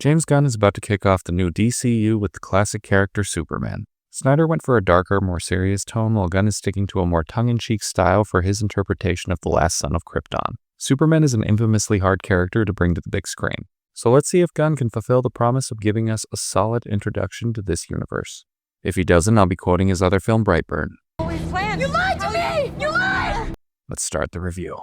James Gunn is about to kick off the new DCU with the classic character Superman. Snyder went for a darker, more serious tone, while Gunn is sticking to a more tongue-in-cheek style for his interpretation of the last son of Krypton. Superman is an infamously hard character to bring to the big screen, so let's see if Gunn can fulfill the promise of giving us a solid introduction to this universe. If he doesn't, I'll be quoting his other film, Brightburn. You lied to me! You lied! Let's start the review.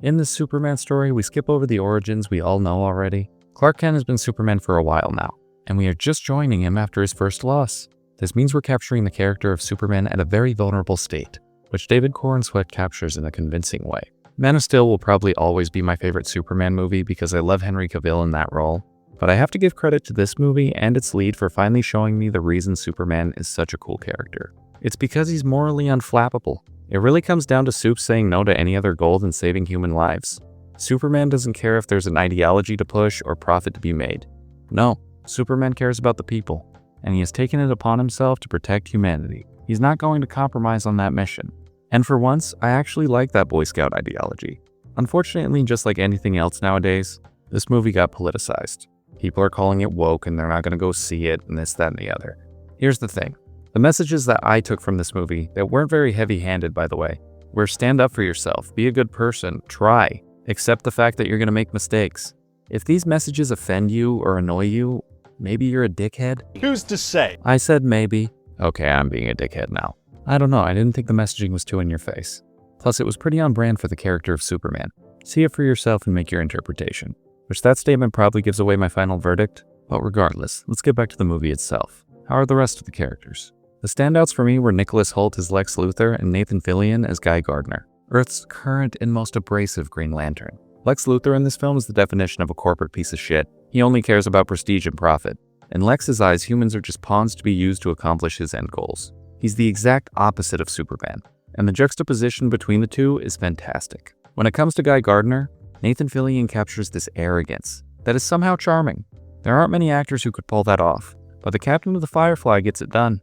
In this Superman story, we skip over the origins we all know already. Clark Kent has been Superman for a while now, and we are just joining him after his first loss. This means we're capturing the character of Superman at a very vulnerable state, which David Corenswet captures in a convincing way. Man of Steel will probably always be my favorite Superman movie because I love Henry Cavill in that role, but I have to give credit to this movie and its lead for finally showing me the reason Superman is such a cool character. It's because he's morally unflappable. It really comes down to Supes saying no to any other goal than saving human lives. Superman doesn't care if there's an ideology to push or profit to be made. No, Superman cares about the people, and he has taken it upon himself to protect humanity. He's not going to compromise on that mission. And for once, I actually like that Boy Scout ideology. Unfortunately, just like anything else nowadays, this movie got politicized. People are calling it woke and they're not going to go see it and this, that, and the other. Here's the thing. The messages that I took from this movie, that weren't very heavy-handed by the way, were stand up for yourself, be a good person, try, accept the fact that you're going to make mistakes. If these messages offend you or annoy you, maybe you're a dickhead? Who's to say? I said maybe. Okay, I'm being a dickhead now. I don't know, I didn't think the messaging was too in your face. Plus, it was pretty on brand for the character of Superman. See it for yourself and make your interpretation. Which that statement probably gives away my final verdict, but regardless, let's get back to the movie itself. How are the rest of the characters? The standouts for me were Nicholas Hoult as Lex Luthor and Nathan Fillion as Guy Gardner, Earth's current and most abrasive Green Lantern. Lex Luthor in this film is the definition of a corporate piece of shit. He only cares about prestige and profit. In Lex's eyes, humans are just pawns to be used to accomplish his end goals. He's the exact opposite of Superman, and the juxtaposition between the two is fantastic. When it comes to Guy Gardner, Nathan Fillion captures this arrogance that is somehow charming. There aren't many actors who could pull that off, but the captain of the Firefly gets it done.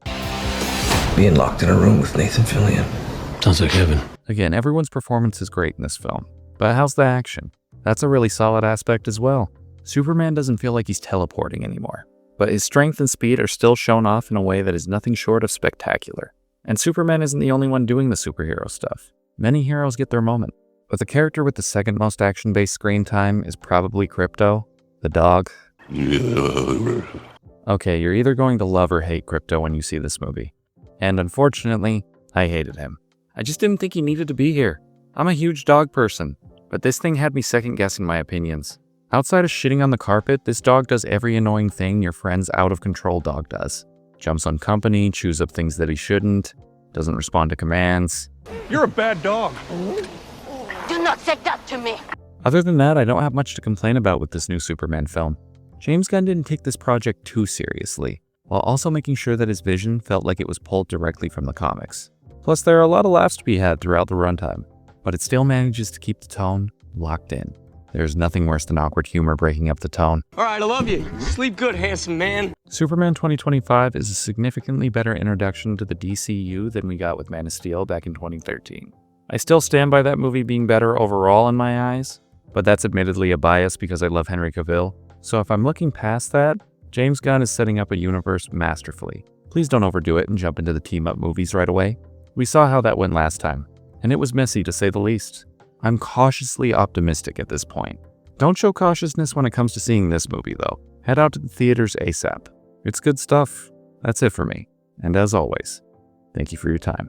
Being locked in a room with Nathan Fillion. Sounds like heaven. Again, everyone's performance is great in this film, but how's the action? That's a really solid aspect as well. Superman doesn't feel like he's teleporting anymore, but his strength and speed are still shown off in a way that is nothing short of spectacular. And Superman isn't the only one doing the superhero stuff. Many heroes get their moment, but the character with the second most action-based screen time is probably Krypto, the dog. Okay, you're either going to love or hate Krypto when you see this movie. And unfortunately, I hated him. I just didn't think he needed to be here. I'm a huge dog person, but this thing had me second-guessing my opinions. Outside of shitting on the carpet, this dog does every annoying thing your friend's out-of-control dog does. Jumps on company, chews up things that he shouldn't, doesn't respond to commands. You're a bad dog. Do not say that to me! Other than that, I don't have much to complain about with this new Superman film. James Gunn didn't take this project too seriously, while also making sure that his vision felt like it was pulled directly from the comics. Plus, there are a lot of laughs to be had throughout the runtime, but it still manages to keep the tone locked in. There's nothing worse than awkward humor breaking up the tone. All right, I love you. Sleep good, handsome man. Superman 2025 is a significantly better introduction to the DCU than we got with Man of Steel back in 2013. I still stand by that movie being better overall in my eyes, but that's admittedly a bias because I love Henry Cavill. So if I'm looking past that, James Gunn is setting up a universe masterfully. Please don't overdo it and jump into the team-up movies right away. We saw how that went last time, and it was messy to say the least. I'm cautiously optimistic at this point. Don't show cautiousness when it comes to seeing this movie though. Head out to the theaters ASAP. It's good stuff. That's it for me. And as always, thank you for your time.